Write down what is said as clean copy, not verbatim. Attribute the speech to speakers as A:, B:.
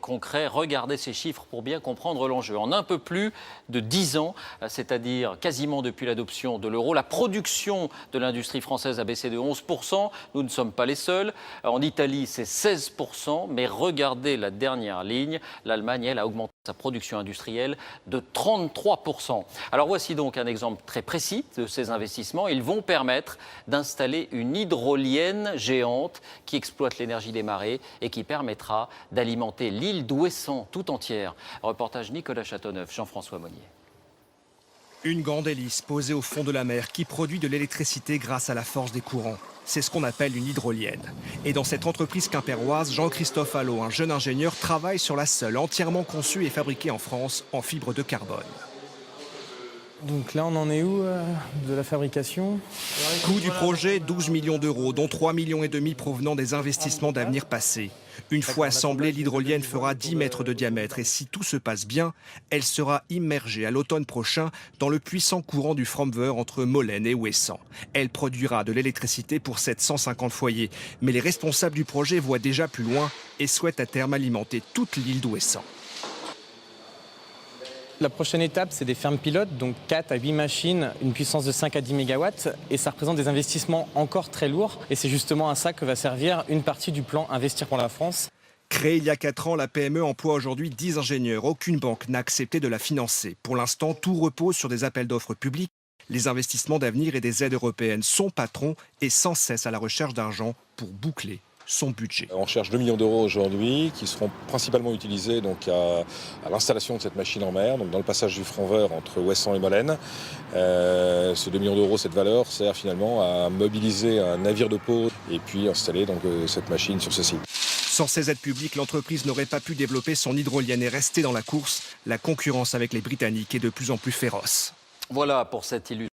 A: concret. Regardez ces chiffres pour bien comprendre l'enjeu. En un peu plus de 10 ans, c'est-à-dire quasiment depuis l'adoption de l'euro, la production de l'industrie française a baissé de 11%. Nous ne sommes pas les seuls. En Italie, c'est 16%. Mais regardez la dernière ligne. L'Allemagne, elle, a augmenté sa production industrielle de 33%. Alors voici donc un exemple très précis de ces investissements. Ils vont permettre d'installer une hydrolienne géante qui exploite l'énergie des marées et qui permettra d'alimenter l'île d'Ouessant tout entière. Reportage Nicolas Châteauneuf, Jean-François Monnier.
B: Une grande hélice posée au fond de la mer qui produit de l'électricité grâce à la force des courants. C'est ce qu'on appelle une hydrolienne. Et dans cette entreprise quimpéroise, Jean-Christophe Allot, un jeune ingénieur, travaille sur la seule entièrement conçue et fabriquée en France en fibre de carbone.
C: Donc là, on en est où de la fabrication?
B: Coût du projet, 12 millions d'euros, dont 3,5 millions provenant des investissements d'avenir passés. Une fois assemblée, l'hydrolienne fera 10 mètres de diamètre et si tout se passe bien, elle sera immergée à l'automne prochain dans le puissant courant du Fromveur entre Molène et Ouessant. Elle produira de l'électricité pour 750 foyers. Mais les responsables du projet voient déjà plus loin et souhaitent à terme alimenter toute l'île d'Ouessant.
C: La prochaine étape, c'est des fermes pilotes, donc 4 à 8 machines, une puissance de 5 à 10 MW. Et ça représente des investissements encore très lourds. Et c'est justement à ça que va servir une partie du plan Investir pour la France.
B: Créée il y a 4 ans, la PME emploie aujourd'hui 10 ingénieurs. Aucune banque n'a accepté de la financer. Pour l'instant, tout repose sur des appels d'offres publics. Les investissements d'avenir et des aides européennes. Son patron est sans cesse à la recherche d'argent pour boucler son budget.
D: On cherche 2 millions d'euros aujourd'hui qui seront principalement utilisés donc à l'installation de cette machine en mer, donc dans le passage du Fromveur entre Ouessant et Molène. Ces 2 millions d'euros, cette valeur sert finalement à mobiliser un navire de peau et puis installer donc cette machine sur ce site.
B: Sans ces aides publiques, l'entreprise n'aurait pas pu développer son hydrolienne et rester dans la course. La concurrence avec les Britanniques est de plus en plus féroce.
A: Voilà pour cette illustration.